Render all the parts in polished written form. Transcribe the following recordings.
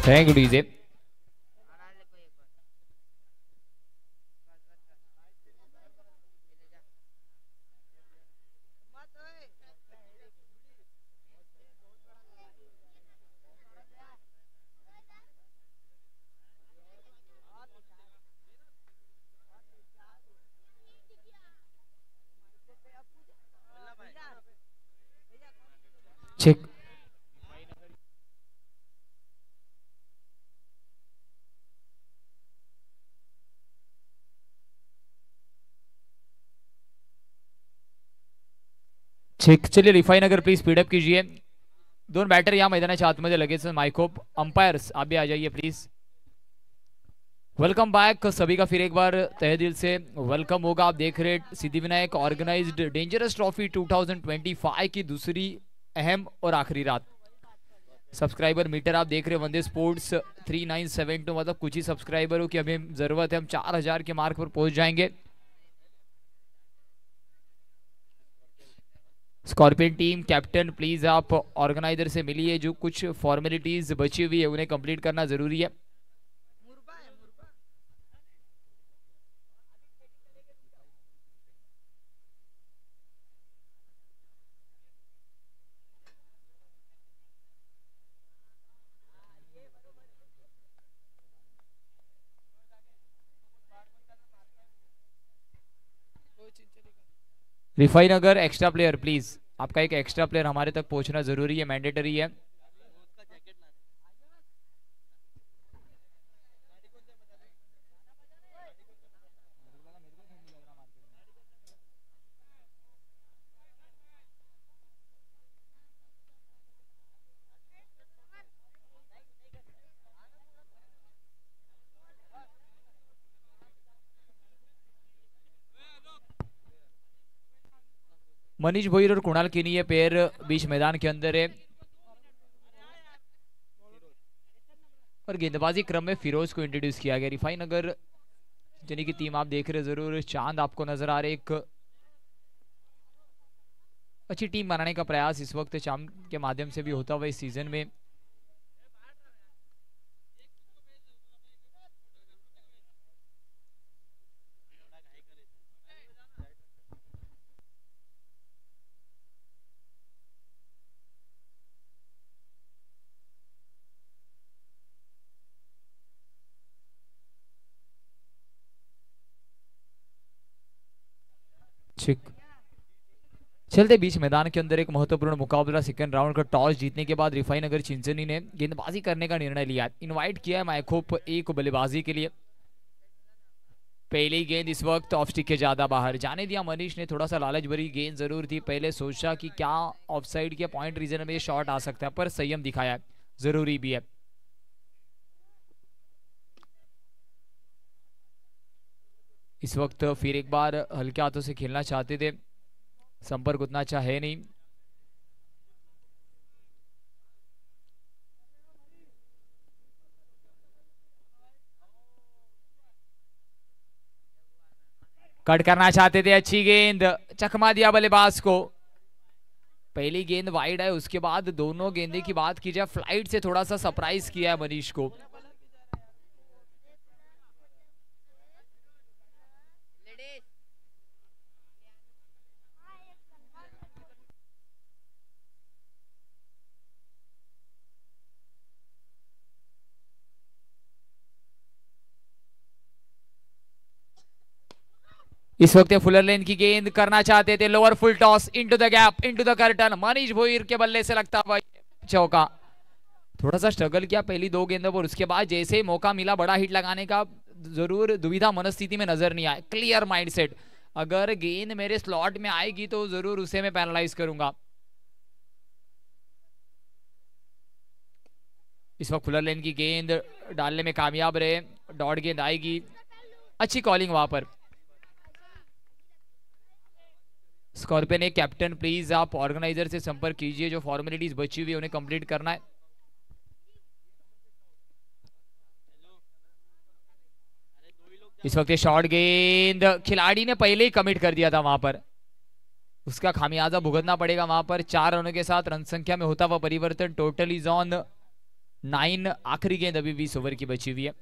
Thank you DJ. Check. Check. चलिए refine अगर please speed up कीजिए। दोनों बैटर यहाँ मैदानाच्या आतमध्ये लगेच माइकोप अंपायर्स आप भी आ जाइए प्लीज। वेलकम बैक सभी का फिर एक बार तहे दिल से वेलकम होगा। आप देख रहे सिद्धिविनायक ऑर्गेनाइज्ड डेंजरस ट्रॉफी 2025 की दूसरी अहम और आखिरी रात। सब्सक्राइबर मीटर आप देख रहे हैं वंदे स्पोर्ट्स 3972, मतलब कुछ ही सब्सक्राइबरों की हमें जरूरत है। हम 4000 के मार्क पर पहुंच जाएंगे। स्कॉर्पियन टीम कैप्टन प्लीज आप ऑर्गेनाइजर से मिलिए। जो कुछ फॉर्मेलिटीज बची हुई है उन्हें कंप्लीट करना जरूरी है। रिफाइन अगर एक्स्ट्रा प्लेयर प्लीज, आपका एक एक्स्ट्रा प्लेयर हमारे तक पहुंचना जरूरी है, मैंडेटरी है। मनीष भोईर और कुणाल किनी ये पेयर बीच मैदान के अंदर है। और गेंदबाजी क्रम में फिरोज को इंट्रोड्यूस किया गया। रिफाइन अगर जिन्हीं की टीम आप देख रहे जरूर, चांद आपको नजर आ रहे। एक अच्छी टीम बनाने का प्रयास इस वक्त चांद के माध्यम से भी होता हुआ इस सीजन में। चलते बीच मैदान के अंदर एक महत्वपूर्ण मुकाबला। सेकंड राउंड का टॉस जीतने के बाद रिफाइन अगर चिंचनी ने गेंदबाजी करने का निर्णय लिया, इनवाइट किया है माइकोप ए को बल्लेबाजी के लिए। पहली गेंद इस वक्त ऑफ स्टिक के ज्यादा बाहर जाने दिया मनीष ने। थोड़ा सा लालच भरी गेंद जरूर थी। पहले सोचा कि क्या ऑफ साइड के पॉइंट रीजन में शॉट आ सकता है, पर संयम दिखाया जरूरी भी है। इस वक्त फिर एक बार हल्के हाथों से खेलना चाहते थे, संपर्क उतना अच्छा है नहीं। कट करना चाहते थे, अच्छी गेंद, चकमा दिया बल्लेबाज को। पहली गेंद वाइड है, उसके बाद दोनों गेंदे की बात की जाए फ्लाइट से थोड़ा सा सरप्राइज किया है मनीष को। इस वक्त फुलर लेन की गेंद करना चाहते थे, lower full toss into the gap, into the curtain. Manish Bhoir के बल्ले से लगता हुआ चौका। थोड़ा सा स्ट्रगल किया पहली दो गेंदों पर, उसके बाद जैसे ही मौका मिला बड़ा हिट लगाने का, जरूर दुविधा मनस्थिति में नजर नहीं आए। क्लियर माइंडसेट, अगर गेंद मेरे स्लॉट में आएगी तो जरूर उसे मैं पैनलाइज करूंगा। इस वक्त फुलर लेन की गेंद डालने में कामयाब रहे, डॉट गेंद आएगी। अच्छी कॉलिंग वहां पर। स्कॉर्पियन एक कैप्टन प्लीज आप ऑर्गेनाइजर से संपर्क कीजिए। जो फॉर्मेलिटीज बची हुई है उन्हें कंप्लीट करना है। इस वक्त शॉर्ट गेंद खिलाड़ी ने पहले ही कमिट कर दिया था वहां पर, उसका खामियाजा भुगतना पड़ेगा वहां पर। 4 रनों के साथ रन संख्या में होता हुआ परिवर्तन। Total is on 9। आखिरी गेंद अभी 20 ओवर की बची हुई है।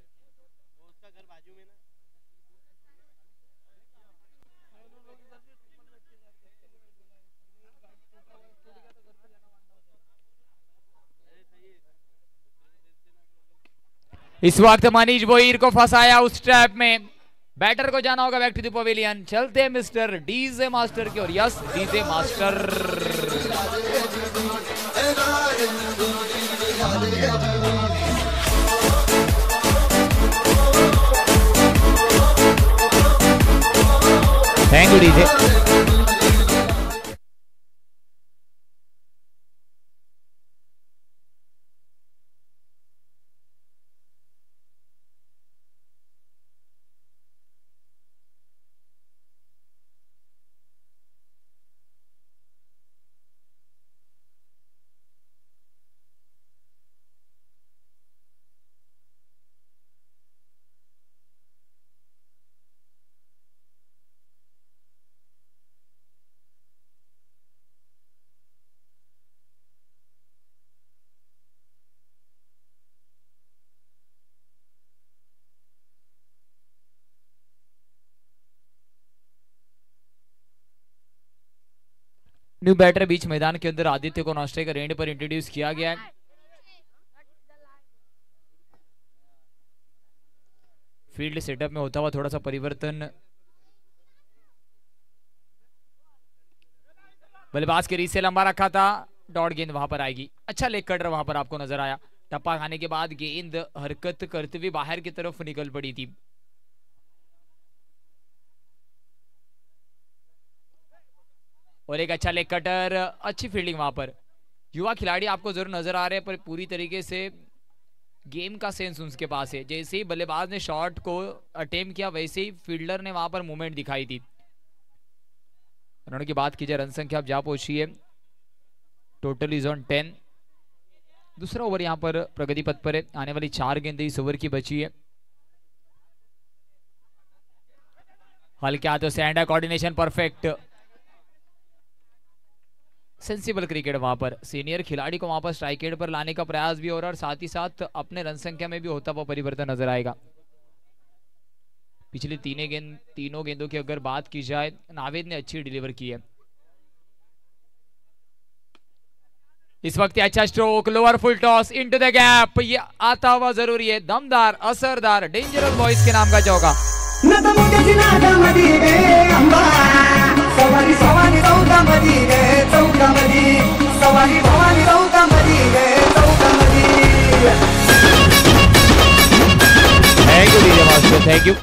इस वक्त मनीष भोईर को फंसाया उस ट्रैप में। बैटर को जाना होगा बैक टू द पवेलियन। चलते हैं मिस्टर डीजे मास्टर की ओर। Yes, DJ master. Thank you DJ. New batter बीच मैदान के अंदर आदित्य को नॉस्ट्रे का रेंड पर इंट्रोड्यूस किया गया है। फील्ड सेटअप में होता हुआ थोड़ा सा परिवर्तन। बल्लेबाज के रीच से लंबा रखा था। डॉट गेंद वहां पर आएगी। अच्छा लेग कटर वहां पर आपको नजर आया। टप्पा खाने के बाद गेंद हरकत करते हुए बाहर की तरफ निकल पड़ी थी। और एक अच्छा लेग कटर। अच्छी फील्डिंग वहां पर। युवा खिलाड़ी आपको जरूर नजर आ रहे हैं, पर पूरी तरीके से गेम का सेंस उसके पास है। जैसे ही बल्लेबाज ने शॉट को अटेम्प्ट किया, वैसे ही फील्डर ने वहां पर मूवमेंट दिखाई थी। रनों की बात की जाए, रन संख्या अब जा पहुंची है। Total is on 10। दूसरा ओवर यहां पर प्रगति पथ पर है। आने वाली 4 गेंदें इस ओवर की बची है। हल्के हाथों से hand coordination perfect. Sensible cricket वहां पर। सीनियर खिलाड़ी को वहां पर स्ट्राइक एंड पर लाने का प्रयास भी हो रहा है और साथ ही साथ अपने रन संख्या में भी होता हुआ परिवर्तन नजर आएगा। पिछली तीनों गेंदों की अगर बात की जाए, नावेद ने अच्छी डिलीवर की है। इस वक्त अच्छा stroke, lower full toss into the gap. ये आता हुआ जरूरी है। दमदार, असरदार, डेंजरस बॉयज के नाम का चौका। Thank you DJ master, thank you.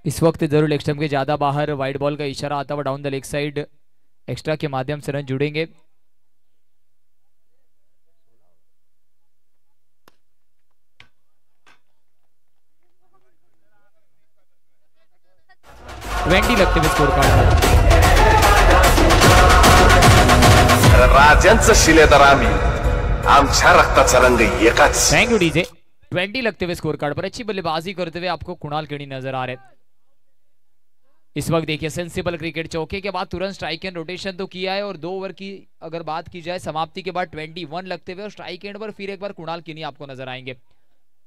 इस वक्त जरूर लेग स्टंप के ज्यादा बाहर वाइड बॉल का इशारा आता हुआ down the leg side. Extra के माध्यम से रन जुड़ेंगे। लगते हुए स्कोर कार्ड। राजांचं शिलेदार आम्ही, आमच्या रक्ताचा रंग एकाच। Thank you DJ. 20 लगते हुए स्कोर कार्ड पर अच्छी बल्लेबाजी करते हुए आपको कुणाल केनी नजर आ रहे। इस वक्त देखिए सेंसिबल क्रिकेट। चौके के बाद तुरंत स्ट्राइक एंड रोटेशन तो किया है और 2 ओवर की अगर बात की जाए समाप्ति के बाद 21 लगते हुए और स्ट्राइक एंड पर फिर एक बार कुणाल केनी आपको नजर आएंगे।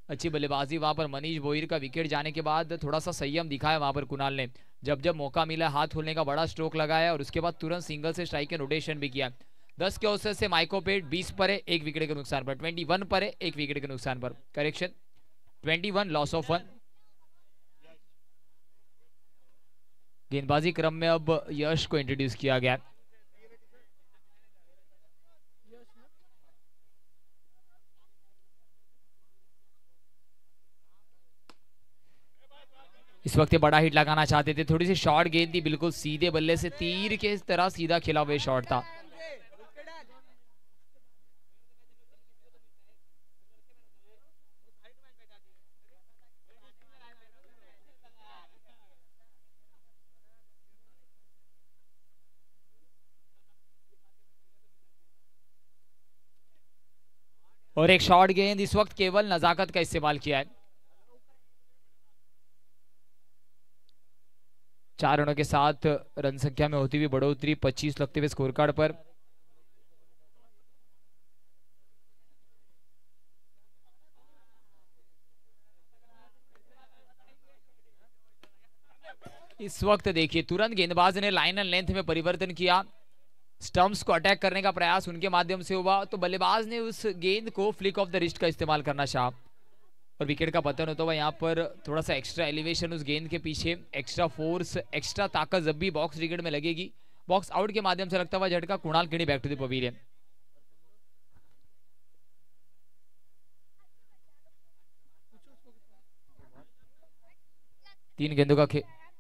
अच्छी बल्लेबाजी वहां पर। मनीष भोईर का विकेट जाने के बाद थोड़ा सा संयम दिखाया वहां पर कुणाल ने। जब जब मौका मिला हाथ खोलने का बड़ा स्ट्रोक लगाया और उसके बाद तुरंत सिंगल से स्ट्राइक एंड रोटेशन भी किया। 10 के औसत से माइको पेट 20 पर है, 1 विकेट के नुकसान पर। 21 पर है, 1 विकेट के नुकसान पर। Correction, 21 loss of 1। गेंदबाजी क्रम में अब यश को इंट्रोड्यूस किया गया। इस वक्त बड़ा हिट लगाना चाहते थे। थोड़ी सी शॉर्ट गेंद थी, बिल्कुल सीधे बल्ले से तीर के तरह सीधा खिला हुआ शॉट था। और एक शॉर्ट गेंद, इस वक्त केवल नजाकत का इस्तेमाल किया है। 4 रनों के साथ रन संख्या में होती हुई बढ़ोतरी 25 लगते हुए स्कोर कार्ड पर। इस वक्त देखिए तुरंत गेंदबाज ने लाइन एंड लेंथ में परिवर्तन किया, स्टंप्स को अटैक करने का प्रयास उनके माध्यम से हुआ, तो बल्लेबाज ने उस गेंद को फ्लिक ऑफ द रिस्ट का इस्तेमाल करना चाहा और विकेट का पतन होता हुआ। यहाँ पर थोड़ा सा एक्स्ट्रा एलिवेशन उस गेंद के पीछे, एक्स्ट्रा फोर्स, एक्स्ट्रा ताकत जब भी बॉक्स विकेट में लगेगी, बॉक्स आउट के माध्यम से लगता हुआ झटका। Kunal Khedi back to the pavilion. तीन गेंदों का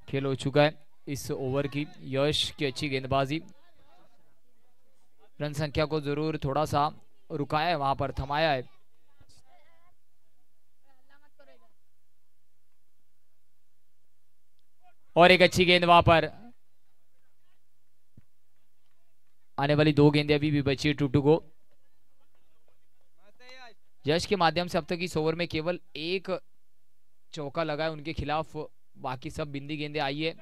खेल हो चुका है इस ओवर की। यश की अच्छी गेंदबाजी रन संख्या को जरूर थोड़ा सा रुकाया है, वहां पर थमाया है। और एक अच्छी गेंद वहां पर। आने वाली 2 गेंदें अभी भी बची है 2 को। यश के माध्यम से अब तक इस ओवर में केवल एक चौका लगा है उनके खिलाफ, बाकी सब बिंदी गेंदें आई है।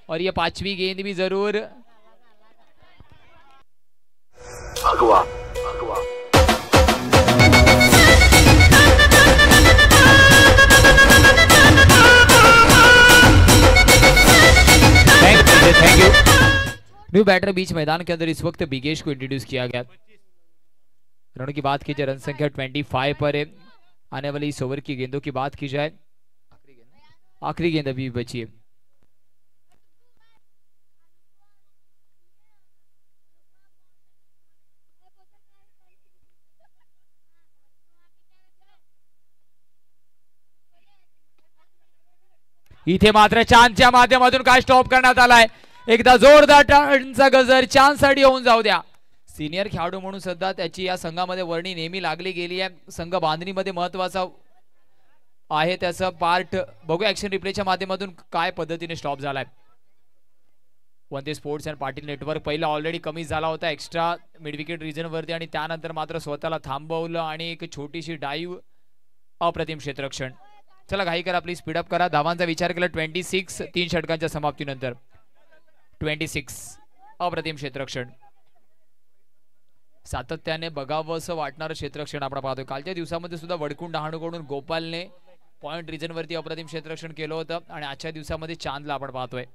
और ये 5वीं गेंद भी जरूर भगवा भगवा। Thank you. न्यू बैटर बीच मैदान के अंदर इस वक्त बिगेश को इंट्रोड्यूस किया गया। रनों की बात की जाए, रन संख्या 25 पर है। आने वाली इस ओवर की गेंदों की बात की जाए, आखिरी गेंद अभी बची है। इथे मात्र चांदच्या माध्यमातून काय स्टॉप करण्यात आलाय। एकदा जोरदार टर्नचा गजर चांदसाठी होऊन जाऊ द्या। सिनियर खेळाडू म्हणून सध्या त्याची या संघामध्ये वर्णी नेहमी लागली गेली आहे। संघ बांधणीमध्ये महत्वाचा आहे त्याचा पार्ट बघू ऍक्शन रिप्लेच्या माध्यमातून काय पद्धतीने स्टॉप झालाय। One day sports and Patil network पहिला ऑलरेडी कमी झाला होता एक्स्ट्रा मिड विकेट रिजन वरती, आणि त्यानंतर मात्र स्वतःला थांबवलं आणि एक छोटीशी डाईव्ह, अप्रतिम क्षेत्ररक्षण। चला घाई करा, प्लीज स्पीड अप करा। धावांचा विचार केला 26 3 षटकांच्या समाप्तीनंतर 26 अप्रतिम क्षेत्ररक्षण। सातत्याने बघावं असं वाटणारं क्षेत्ररक्षण आपण पाहतोय। कालच्या दिवसामध्ये सुद्धा वडकुंड डहाणूकडून गोपालने पॉइंट रिजन वरती अप्रतिम क्षेत्ररक्षण केलं होतं, आणि आजच्या दिवसामध्ये चांदला आपण पाहतोय।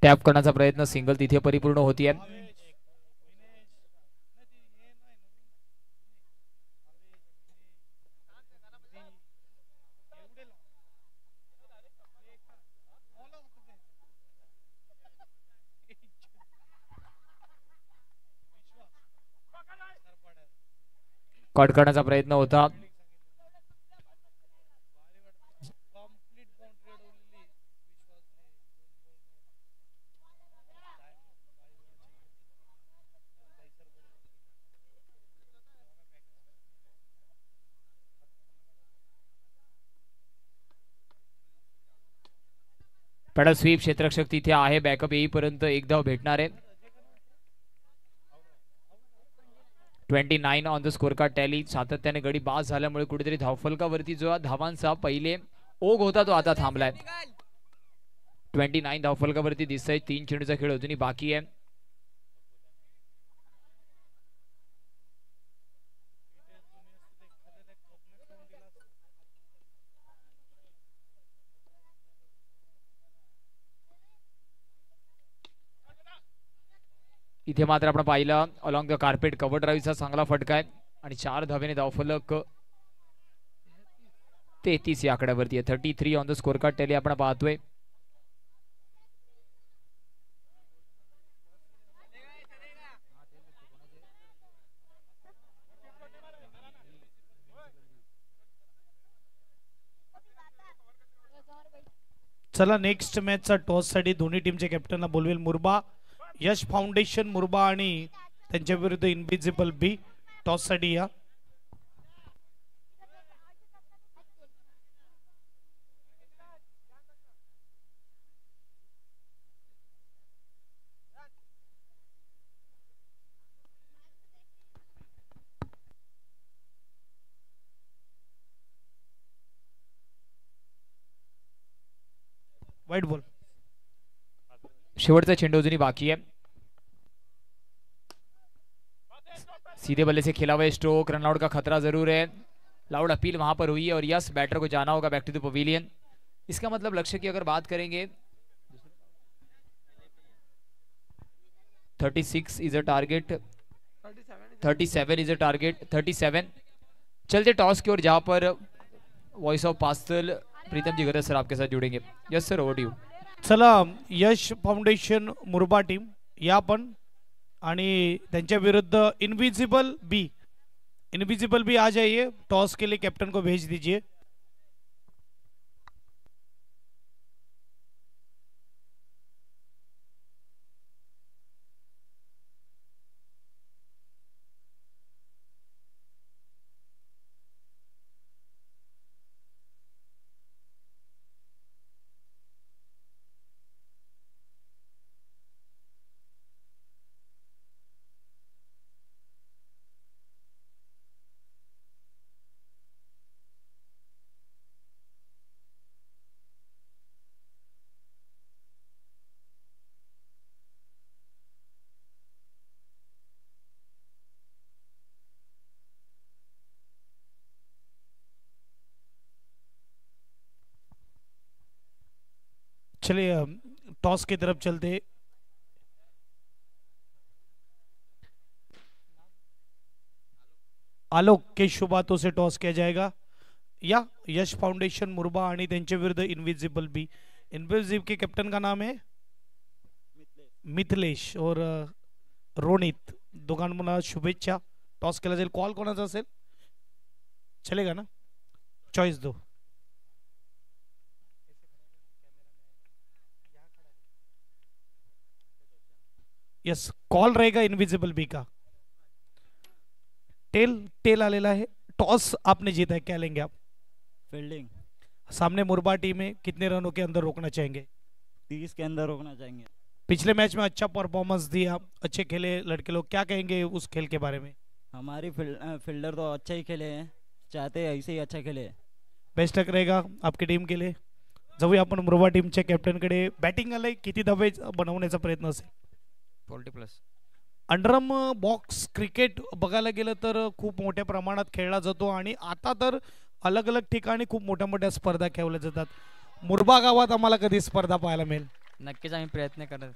टॅप करण्याचा प्रयत्न, सिंगल तिथे परिपूर्ण होतीये। कट करण्याचा प्रयत्न होता, पेडल स्वीप। क्षेत्ररक्षक तिथे आहे, बॅकअप येईपर्यंत एक धाव भेटणार आहे। 29 on the score card tally. सातत्याने गडी बाद झाल्यामुळे कुठेतरी धावफलकावरती जो धावांचा पहिले ओघ होता तो आता थांबलाय। 29 धावफलकावरती दिसतंय। 3 चेंडूचा खेळ अजूनही बाकी आहे। इथे मात्र आपण पाहिलं अलॉंग द कार्पेट कव्हर ड्राईव्हचा चांगला फटका आहे, आणि 4 धावेने धावफलक 33 या आकड्यावरती आहे। 33 on the score card tally आपण पाहतोय। चला नेक्स्ट मॅचचा टॉस साठी दोन्ही टीमच्या कॅप्टनला बोलवेल. मुरबा यश फाउंडेशन मुरबा आणि त्यांच्या विरुद्ध इनविजिबल बी. टॉस साठी या. White ball. शेवटचा चेंडू अजूनही बाकी है. सीधे बल्ले से खेला हुआ स्ट्रोक. रनआउट का खतरा जरूर है. लाउड अपील वहां पर हुई है और यस बैटर को जाना होगा बैक टू द पवेलियन. इसका मतलब लक्ष्य की अगर बात करेंगे 36 is a target. 37 is a target. 37. चलते टॉस की ओर जहां पर वॉइस ऑफ पास्टल प्रीतम जी गरज सर आपके साथ जुड़ेंगे. Yes sir over to you. चला यश फाउंडेशन मुरबा टीम या पण आणि त्यांच्या विरुद्ध इनविजिबल बी. इनविजिबल बी आ जाइए. टॉस के लिए कैप्टन को भेज दीजिए. चलिए टॉस की तरफ चलते. आलोक के शुभ हाथों से टॉस किया जाएगा. या यश फाउंडेशन मुरबा आणि त्यांच्या विरुद्ध इनविजिबल बी. इनविजिबल के कैप्टन का नाम है मिथिलेश और रोनित. दोघांना शुभेच्छा. टॉस केला जाईल. कॉल कोणाचा असेल चलेगा ना. चॉईस दो. यस कॉल रहेगा इनविजिबल बी का. टेल टेल आलेला है. टॉस आपने जीता है. क्या लेंगे आप. फील्डिंग. सामने मुरबा टीम है. कितने रनों के अंदर रोकना चाहेंगे. 30 के अंदर रोकना चाहेंगे. पिछले मैच में अच्छा परफॉर्मेंस दिया. अच्छे खेले लड़के लोग. क्या कहेंगे उस खेल के बारे में. हमारी फील्डर तो अच्छा ही खेले हैं. चाहते हैं ऐसे ही अच्छा खेले. बेस्ट लक रहेगा आपकी टीम के लिए. जाऊया आपण मुरबा टीमच्या कॅप्टनकडे. बॅटिंग आलंय. किती धावे बनवण्याचा प्रयत्न असेल. 40+. अंडरम बॉक्स क्रिकेट बघायला गेलं तर खूप मोठ्या प्रमाणात खेळला जातो आणि आता तर अलग अलग ठिकाणी खूप मोठ्या मोठ्या स्पर्धा खेळल्या जातात. मुरबा गावात आम्हाला कधी स्पर्धा पाहायला मिळेल. नक्कीच आम्ही प्रयत्न करत.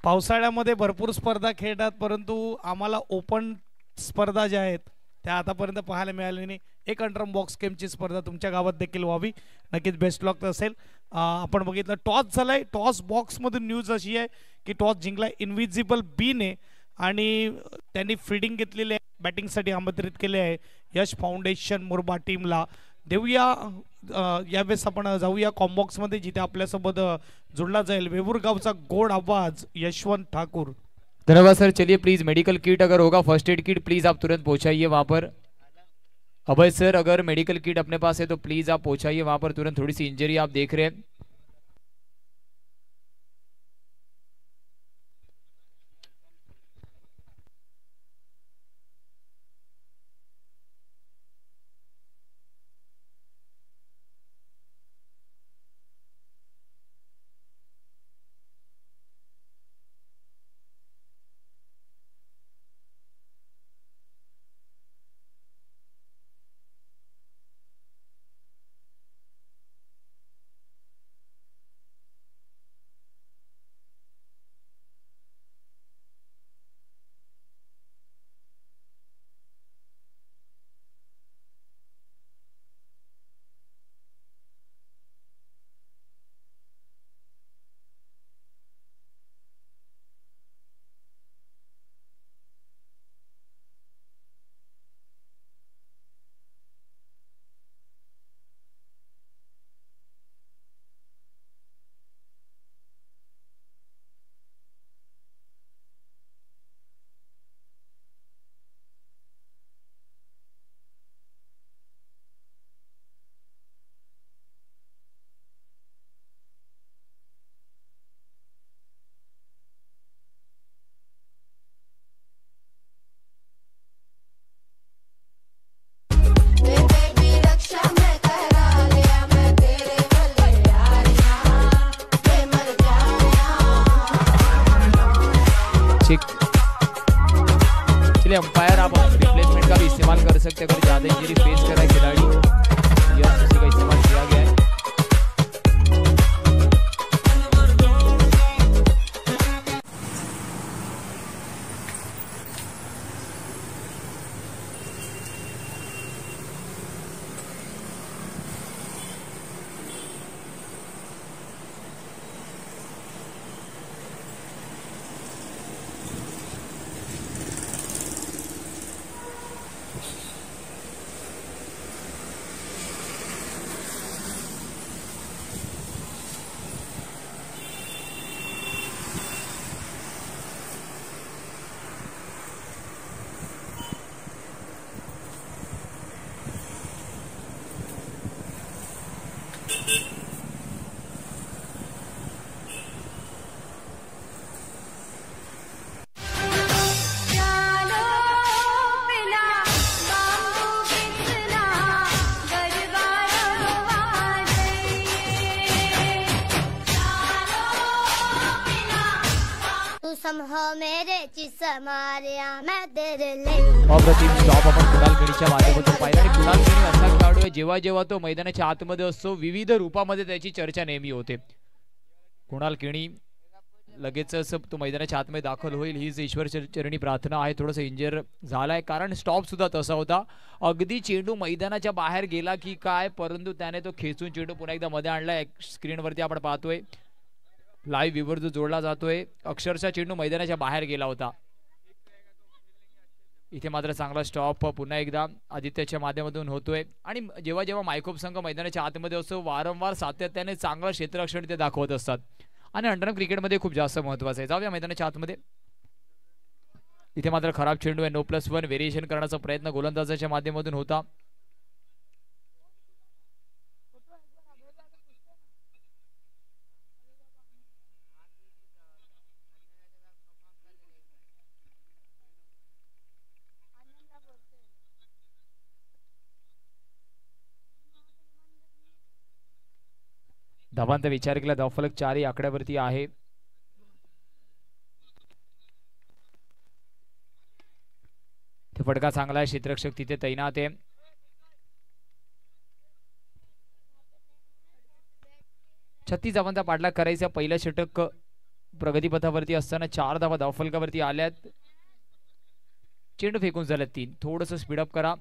पावसाळ्यामध्ये भरपूर स्पर्धा खेळतात परंतु आम्हाला ओपन स्पर्धा ज्या आहेत त्या आतापर्यंत पाहायला मिळाल्या नाही. एक अंडरम बॉक्स गेमची स्पर्धा तुमच्या गावात देखील व्हावी. नक्कीच बेस्ट लॉक असेल. आपण बघितलं टॉस झालाय. टॉस बॉक्स मधून न्यूज अशी आहे की टॉस जिंकलाय इनविजिबल बी ने आणि त्यांनी फील्डिंग घेतलेली आहे. बॅटिंगसाठी आमंत्रित केले आहे यश फाउंडेशन मुरबा टीमला. देऊया यावेळेस आपण जाऊया कॉम्बॉक्स मध्ये जिथे आपल्यासोबत जुळला जाईल वेवूर गावचा गोड आवाज यशवंत ठाकूर. धन्यवाद सर. चलिए प्लीज मेडिकल किट अगर होगा फर्स्ट एड किट प्लीज आप तुरंत पहुंचाइए वहां पर. अभय सर अगर मेडिकल किट अपने पास है तो प्लीज आप पहुंचाइए वहां पर तुरंत. थोड़ी सी इंजरी आप देख रहे हैं. नासिक। चलिए अंपायर आप रिप्लेसमेंट का भी इस्तेमाल कर सकते हैं, अगर ज्यादा इंजरी फेस कर रहा है खिलाड़ी या उसी का इस्तेमाल किया गया है। अप्रतिम स्टॉप आपण कुणाल खेळीच्या माध्यमातून पाहिला आणि कुणाल खेळी असा खेळाडू आहे जेव्हा जेव्हा तो मैदानाच्या आतमध्ये असतो विविध रूपामध्ये त्याची चर्चा नेहमी होते। कुणाल खेळी लगेचच तो मैदानाच्या आतमध्ये दाखल होईल हीच ईश्वर चरणी प्रार्थना आहे। थोडंसं इंजर झालाय कारण स्टॉप सुद्धा तसा होता, अगदी चेंडू मैदानाच्या बाहेर गेला की काय, परंतु त्याने तो खेचून चेंडू पुन्हा एकदा मध्ये आणलाय। स्क्रीनवरती आपण पाहतोय लाईव्ह व्ह्यूवर जो जोडला जातोय, अक्षरशः चेंडू मैदानाच्या बाहेर गेला होता। इथे मात्र चांगला स्टॉप पुन्हा एकदा आदित्यच्या माध्यमातून होतोय आणि जेव्हा जेव्हा मायकोप संघ मैदानाच्या आतमध्ये असतो वारंवार सातत्याने चांगलं क्षेत्ररक्षण ते दाखवत असतात आणि अंडरआर्म क्रिकेटमध्ये खूप जास्त महत्त्वाचं आहे। जाऊया मैदानाच्या आतमध्ये। इथे मात्र खराब चेंडू आहे, No+1 व्हेरिएशन करण्याचा प्रयत्न गोलंदाजाच्या माध्यमातून होता। धावांचा विचार केला धावफलक 4 आकड्यावरती आहे। फटका चांगला आहे, क्षेत्ररक्षक तिथे तैनात आहे। छत्तीस धावांचा पाठलाग करायचा, पहिला षटक प्रगतीपथावरती असताना 4 धावा धावफलकावरती आल्यात। चेंडू फेकून झाल्यात 3, थोडंसं स्पीडअप करा।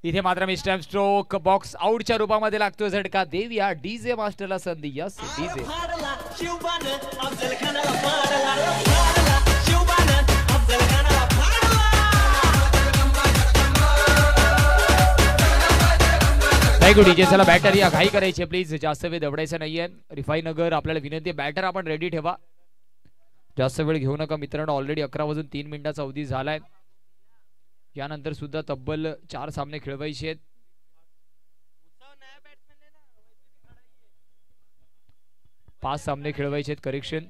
इथे मात्र मिस्टर स्ट्रोक बॉक्स आउटच्या रूपामध्ये लागतोय झटका। देऊया डीजे मास्टरला संधी। यस डीजे डीजे चला बॅटर या घाई करायची प्लीज, जास्त वेळ दवडायचा नाहीये। रिफाई नगर आपल्याला विनंती, बॅटर आपण रेडी ठेवा, जास्त वेळ घेऊ नका मित्रांनो। ऑलरेडी 11:03 अवधी झालाय, यानंतर सुद्धा तब्बल 4 सामने खेळवायचे आहेत। पाच सामने खेळवायचे आहेत, करेक्शन।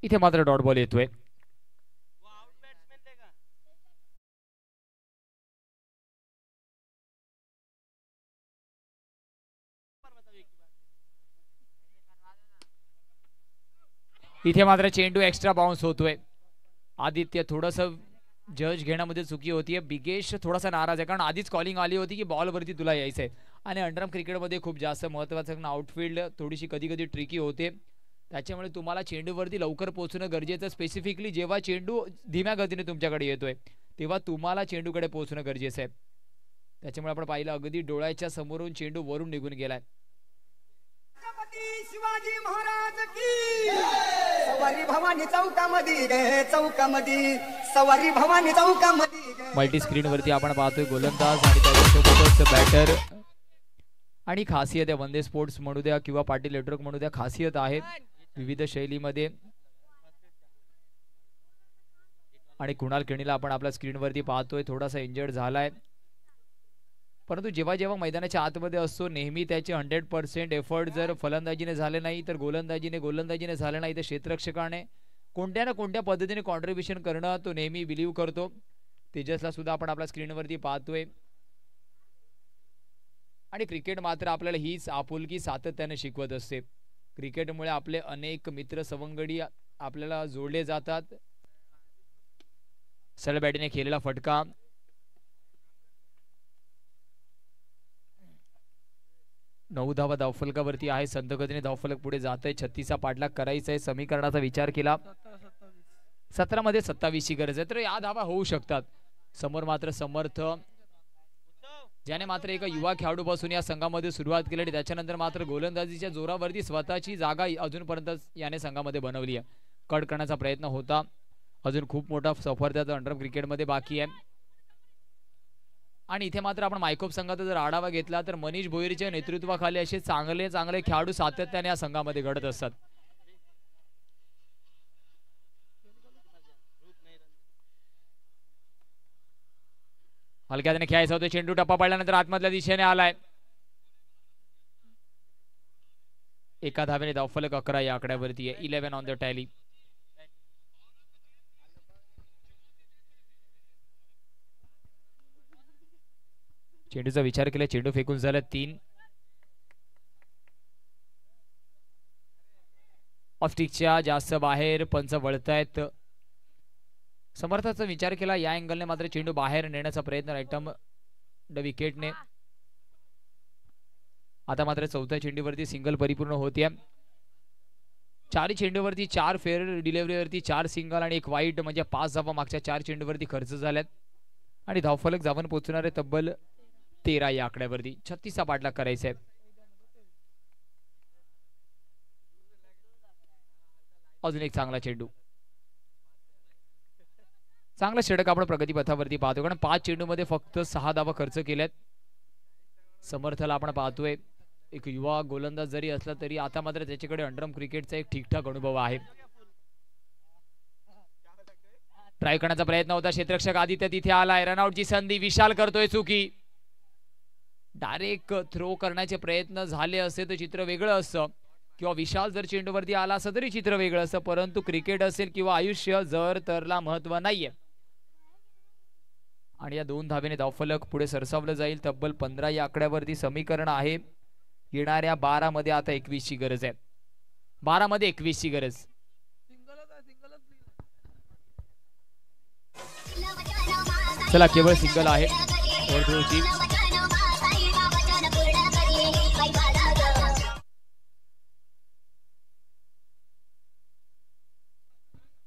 इथे मात्र डॉट बॉल येतोय। इथे मात्र चेंडू एक्स्ट्रा बाउन्स होतोय। आदित्य थोडस जज घेण्यामध्ये चुकी होतीये, बिगेश थोडासा नाराज आहे कारण आधीच कॉलिंग आली होती की बॉल वरती तुला यायचंय आणि अंडरआर्म क्रिकेटमध्ये खूप जास्त महत्त्वाचं आउटफील्ड थोडीशी कधी कधी ट्रिकी होते, त्याच्यामुळे तुम्हाला चेंडूवरती लवकर पोहोचणं गरजेचं। स्पेसिफिकली जेव्हा चेंडू धीम्या गतीने तुमच्याकडे येतोय तेव्हा तुम्हाला चेंडूकडे पोहोचणं गरजेचं आहे। त्याच्यामुळे आपण पाहिलं अगदी डोळ्याच्या समोरून चेंडू वरून निघून गेलाय। शिवाजी महाराज की सवारी भवानी चौकामध्ये सवारी भवानी चौकामध्ये मल्टी स्क्रीन वरती आपण पाहतोय गोलंदाज आणि त्याच्यासोबतच बॅटर आणि खासियत आहे वंदे स्पोर्ट्स म्हणू द्या किंवा पाटील नेटवर्क म्हणू द्या, खासियत आहे विविध शैलीमध्ये आणि कुणाल खेळणीला आपण आपल्या स्क्रीनवरती पाहतोय, थोडासा इंजर्ड झालाय, परंतु जेव्हा जेव्हा मैदानाच्या आतमध्ये असतो नेहमी त्याचे 100% एफर्ट जर फलंदाजीने झाले नाही तर गोलंदाजीने झाले नाही तर क्षेत्ररक्षकाने कोणत्या ना कोणत्या पद्धतीने कॉन्ट्रीब्युशन करणं तो नेहमी बिलीव्ह करतो. तेजसला सुद्धा आपण आपल्या स्क्रीनवरती पाहतोय. आणि क्रिकेट मात्र आपल्याला हीच आपुलकी सातत्याने शिकवत असते. क्रिकेटमुळे आपले अनेक मित्र सवंगडी आपल्याला जोडले जातात. सरळ बॅटीने खेळलेला फटका, 9 धावा धावफलकावरती आहे. संतगतीने धावफलक पुढे जात आहे. 36चा पाठलाग करायचा आहे. समीकरणाचा विचार केला 17 मध्ये 27 ची गरज आहे तर या धावा होऊ शकतात. समोर मात्र समर्थ ज्याने मात्र एका युवा खेळाडूपासून या संघामध्ये सुरुवात केली आणि त्याच्यानंतर मात्र गोलंदाजीच्या जोरावरती स्वतःची जागा अजूनपर्यंत याने संघामध्ये बनवली आहे. कट करण्याचा प्रयत्न होता. अजून खूप मोठा सफर त्याचा अंडर क्रिकेटमध्ये बाकी आहे. आणि इथे मात्र आपण मायकोप संघाचा जर आढावा घेतला तर मनीष भोईरच्या नेतृत्वाखाली असे चांगले चांगले खेळाडू सातत्याने या संघामध्ये घडत असतात. हलक्या त्याने खेळायचा होता. चेंडू टप्पा पडल्यानंतर आतमधल्या दिशेने आलाय. एका धावेने धावफलक 11 या आकड्यावरती आहे. 11 ऑन द टॅली. चेंडूचा विचार केला. चेंडू फेकून झाला 3. ऑफ स्टिकच्या जास्त बाहेर पंच वळतायत. समर्थाचा विचार केला. या अँगलने मात्र चेंडू बाहेर नेण्याचा प्रयत्न राईटम द विकेटने. आता मात्र चौथ्या चेंडूवरती सिंगल परिपूर्ण होते. 4 चेंडूवरती 4 फेअर डिलिव्हरीवरती 4 सिंगल आणि 1 वाईट म्हणजे 5 धावा मागच्या 4 चेंडूवरती खर्च झाल्यात आणि धावफलक जाऊन पोहोचणारे तब्बल 13 या आकड्यावरती. 36चा पाठलाग करायचा आहे. अजून एक चांगला चेंडू, चांगला षटक आपण प्रगती पथावरती पाहतो कारण 5 चेंडूमध्ये फक्त 6 धावा खर्च केल्यात. समर्थला आपण पाहतोय एक युवा गोलंदाज जरी असला तरी आता मात्र त्याच्याकडे अंडरआर्म क्रिकेटचा एक ठीकठाक अनुभव आहे. ट्राय करण्याचा प्रयत्न होता. क्षेत्ररक्षक आदित्य तिथे आलाय. रनआउटची संधी. विशाल करतोय चुकी. डायरेक्ट थ्रो करण्याचे प्रयत्न झाले असते तर चित्र वेगळं असतं किंवा विशाल जर चेंडूवरती आला असं तरी चित्र वेगळं असतं, परंतु क्रिकेट असेल किंवा आयुष्य जर तरला महत्व नाहीये. आणि या 2 धावेने धावफलक पुढे सरसावलं जाईल. तब्बल 15 या आकड्यावरती समीकरण आहे. येणाऱ्या 12 मध्ये आता 21 ची गरज आहे. 12 मध्ये 21 ची गरज. चला केवळ सिंगल आहे. ओव्हरथ्रोची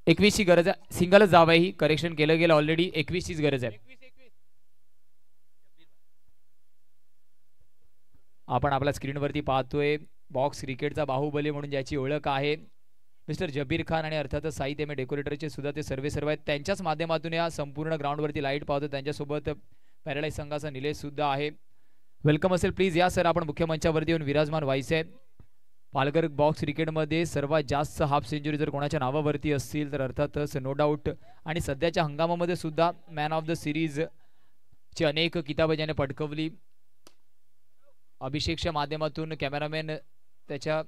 21 ची गरज आहे. सिंगलच जावं ही. करेक्शन केलं गेलं ऑलरेडी. 21 चीच गरज आहे. आपण आपल्या स्क्रीनवरती पाहतोय बॉक्स क्रिकेटचा बाहुबली म्हणून ज्याची ओळख आहे मिस्टर जबीर खान आणि अर्थातच साई एम डेकोरेटरचे सुद्धा ते सर्व आहेत. त्यांच्याच माध्यमातून या संपूर्ण ग्राउंडवरती लाईट पाहतो. त्यांच्यासोबत पॅराडाईज संघाचा निलेश सुद्धा आहे. वेलकम असेल प्लीज या सर. आपण मुख्य मंचावरती येऊन विराजमान व्हायचे. पालघर बॉक्स क्रिकेटमध्ये सर्वात जास्त हाफ सेंचुरी जर कोणाच्या नावावरती असतील तर अर्थातच नो डाऊट आणि सध्याच्या हंगामामध्ये सुद्धा मॅन ऑफ द सिरीज ची अनेक किताबं ज्याने पटकवली. अभिषेकच्या माध्यमातून कॅमेरामॅन त्याच्या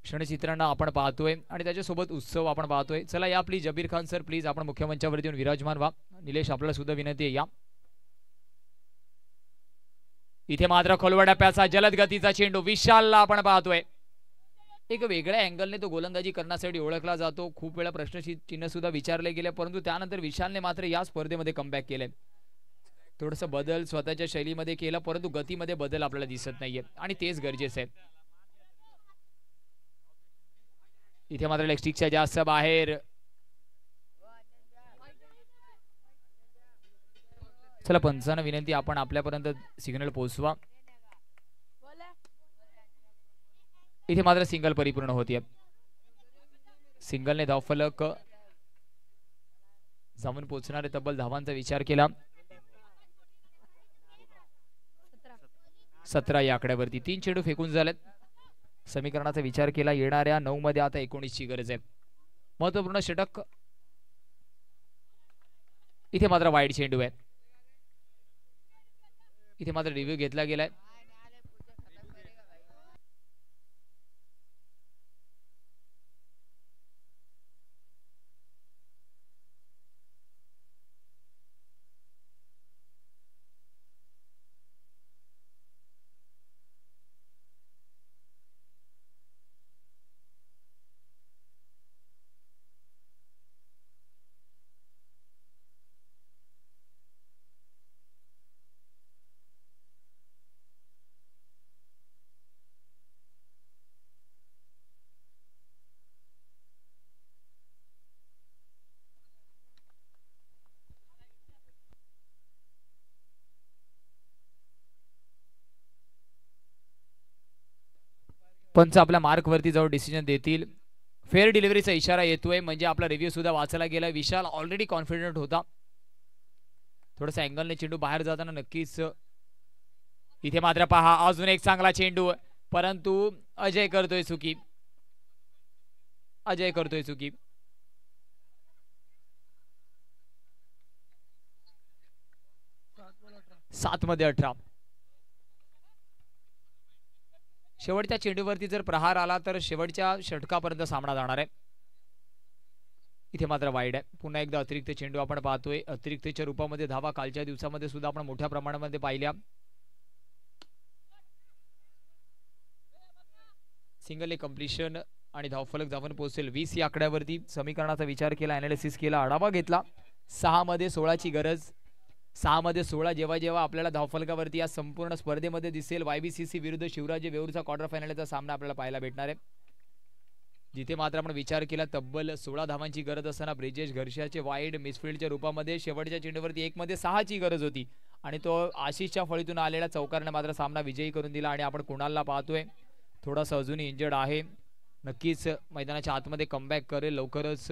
क्षणचित्रांना आपण पाहतोय आणि त्याच्यासोबत उत्सव आपण पाहतोय. चला या please Jabir Khan sir please आपण मुख्य मंचावरती येऊन विराजमान व्हा. निलेश आपल्याला सुद्धा विनंती आहे या. इथे मात्र खोलवा टप्प्याचा जलद गतीचा चेंडू. विशालला आपण पाहतोय. एक वेगळ्या अँगलने तो गोलंदाजी करण्यासाठी ओळखला जातो. खूप वेळा प्रश्नचिन्ह सुद्धा विचारले गेले परंतु त्यानंतर विशालने मात्र या स्पर्धेमध्ये कमबॅक केले. थोडंसं बदल स्वतःच्या शैलीमध्ये केला परंतु गतीमध्ये बदल आपल्याला दिसत नाहीये आणि तेच गरजेचं आहे. इथे मात्र लेग स्टिकच्या जास्त बाहेर. चला पंचांना विनंती आपण आपल्यापर्यंत सिग्नल पोहोचवा. इथे मात्र सिंगल परिपूर्ण होतीये. सिंगलने धावफलक जाऊन पोहोचणारे तब्बल धावांचा विचार केला. 17 या आकड्यावरती 3 चेंडू फेकून झालेत. समीकरणाचा विचार केला. येणाऱ्या 9 मध्ये आता 19 ची गरज आहे. महत्वपूर्ण षटक इथे मात्र वाईड चेंडू आहे. इथे मात्र रिव्ह्यू घेतला गेलाय. पंच आपल्या मार्क वरती जाऊन डिसिजन देतील. फेअर डिलिव्हरीचा इशारा येतोय म्हणजे आपला रिव्ह्यू सुद्धा वाचला गेला. विशाल ऑलरेडी कॉन्फिडंट होता. थोडासा अँगलने चेंडू बाहेर जाताना नक्कीच इथे मात्र पहा अजून एक चांगला चेंडू परंतु अजय करतोय चुकी. अजय करतोय चुकी. सात मध्ये 18. शेवटच्या चेंडूवरती जर प्रहार आला तर शेवटच्या षटकापर्यंत सामना जाणार आहे. इथे मात्र वाईड आहे. पुन्हा एकदा अतिरिक्त चेंडू आपण पाहतोय. अतिरिक्तच्या रूपामध्ये धावा कालच्या दिवसामध्ये सुद्धा आपण मोठ्या प्रमाणामध्ये पाहिल्या. सिंगल ए कंप्लीशन आणि धावफलक जाऊन पोहोचेल 20 या आकड्यावरती. समीकरणाचा विचार केला, अनालिसिस केला, आढावा घेतला. 6 मध्ये 16 ची गरज. 6 मध्ये 16 जेव्हा जेव्हा आपल्याला धावफलकावरती या संपूर्ण स्पर्धेमध्ये दिसेल YBCC विरुद्ध शिवराज वेऊरचा क्वार्टर फायनलचा सामना आपल्याला पाहायला भेटणार आहे. जिथे मात्र आपण विचार केला तब्बल 16 धावांची गरज असताना ब्रिजेश घरशाचे वाईड मिसफिल्डच्या रूपामध्ये शेवटच्या चेंडूवरती 1 मध्ये 6 ची गरज होती आणि तो आशिषच्या फळीतून आलेल्या चौकारने मात्र सामना विजयी करून दिला. आणि आपण कुणालला पाहतोय थोडासा अजूनही इंजर्ड आहे. नक्कीच मैदानाच्या आतमध्ये कमबॅक करेल लवकरच.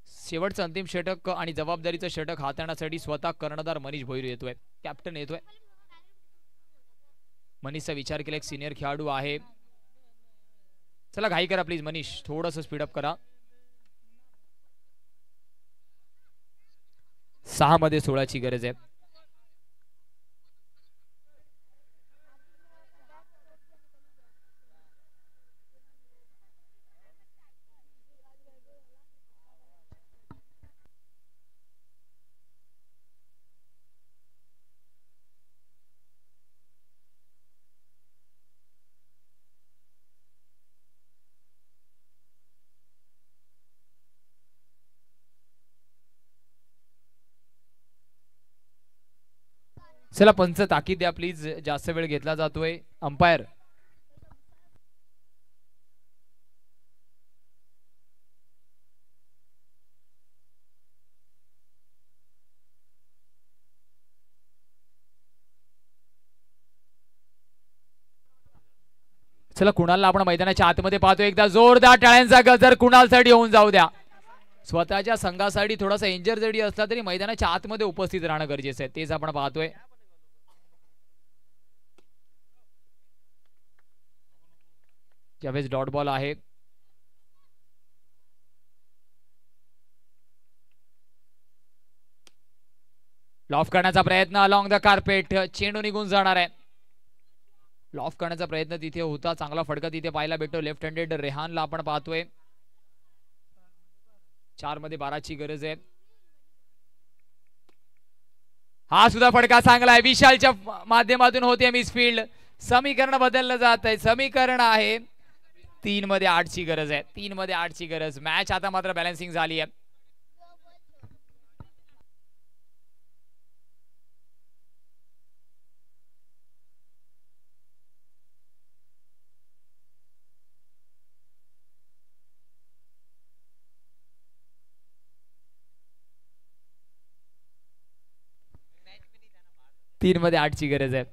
शेवटचं अंतिम षटक आणि जबाबदारीचं षटक हाताळण्यासाठी स्वतः कर्णधार मनीष भोईर येतोय. कॅप्टन येतोय. मनीषचा विचार केला एक सिनियर खेळाडू आहे. चला घाई करा प्लीज मनीष, थोडंसं स्पीडअप करा. 6 मध्ये 16 ची गरज आहे. चला पंच ताकीद द्या प्लीज, जास्त वेळ घेतला जातोय. अंपायर चला कुणालला आपण मैदानाच्या आतमध्ये पाहतो. एकदा जोरदार टाळ्यांचा गजर कुणालसाठी होऊन जाऊ द्या. स्वतःच्या संघासाठी थोडासा इंजर जरी असला तरी मैदानाच्या आतमध्ये उपस्थित राहणं गरजेचं आहे, तेच आपण पाहतोय. ज्यावेळेस डॉट बॉल आहे. लॉफ करण्याचा प्रयत्न अलॉंग द कार्पेट. चेंडू निघून जाणार आहे. लॉफ करण्याचा प्रयत्न तिथे होता. चांगला फटका तिथे पाहायला भेटतो. लेफ्ट हँडेड रेहानला आपण पाहतोय. 4 मध्ये 12 ची गरज आहे. हा सुद्धा फटका चांगला आहे. विशालच्या माध्यमातून होते मिसफील्ड. समीकरण बदललं जात आहे. समीकरण आहे 3 मध्ये 8 ची गरज आहे. 3 मध्ये 8 ची गरज. मॅच आता मात्र बॅलन्सिंग झाली आहे. तीन मध्ये 8 ची गरज आहे.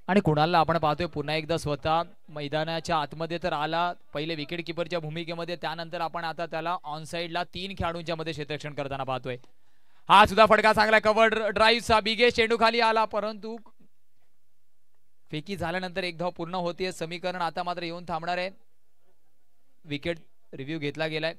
आणि कुणालला आपण पाहतोय पुन्हा एकदा स्वतः मैदानाच्या आतमध्ये तर आला पहिले विकेट कीपरच्या भूमिकेमध्ये, त्यानंतर आपण आता त्याला ऑन साइडला 3 खेळाडूंच्या मध्ये क्षेत्ररक्षण करताना पाहतोय. हा सुद्धा फटका चांगला. कव्हर ड्राईव्हचा बिगेस्ट चेंडू खाली आला परंतु फेकी झाल्यानंतर एक धाव पूर्ण होतीये समीकरण आता मात्र येऊन थांबणार आहे. विकेट रिव्ह्यू घेतला गेलाय.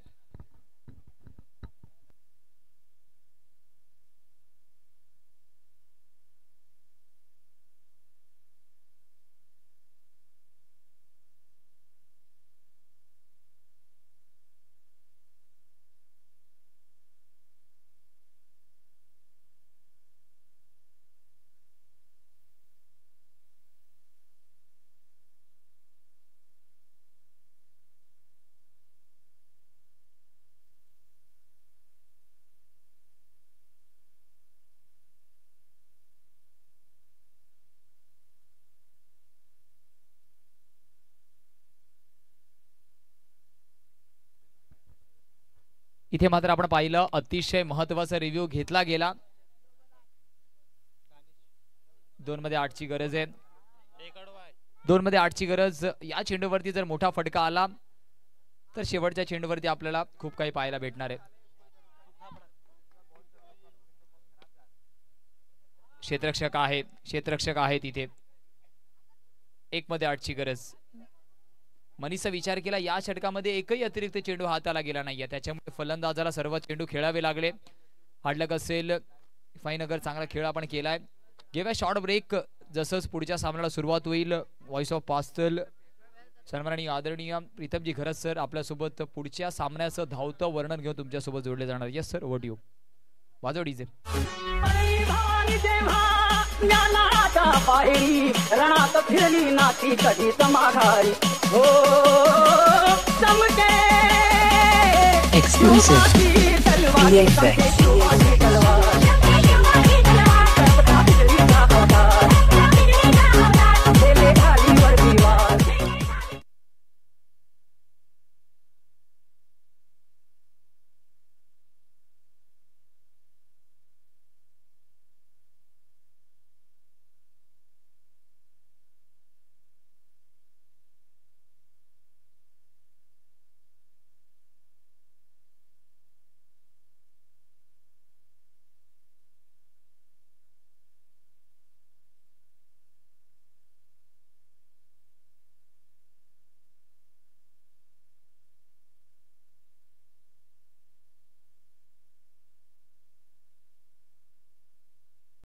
इथे मात्र आपण पाहिलं अतिशय महत्वाचा रिव्ह्यू घेतला गेला. 2 मध्ये 8 ची गरज आहे. 2 मध्ये 8 ची गरज. या चेंडूवरती जर मोठा फटका आला तर शेवटच्या चेंडूवरती आपल्याला खूप काही पाहायला भेटणार आहे. क्षेत्ररक्षक आहेत इथे. 1 मध्ये 8 ची गरज. मनीषचा विचार केला या षटकामध्ये एकही अतिरिक्त चेंडू हाताला गेला नाहीये त्याच्यामुळे फलंदाजाला सर्व चेंडू खेळावे लागले. हार्डलक असेल फाईनगर चांगला खेळ आपण केलाय. घेऊया शॉर्ट ब्रेक. जसंच पुढच्या सामन्याला सुरुवात होईल व्हॉइस ऑफ पास्टल सन्माननीय आदरणीय प्रीतमजी खरंच सर आपल्यासोबत पुढच्या सामन्याचं धावतं वर्णन घेऊन तुमच्यासोबत जोडले जाणार. Yes sir over to you. वाजव डीजे. रणात फिरली नाती कधीच माघारी हो चमके Exclusive.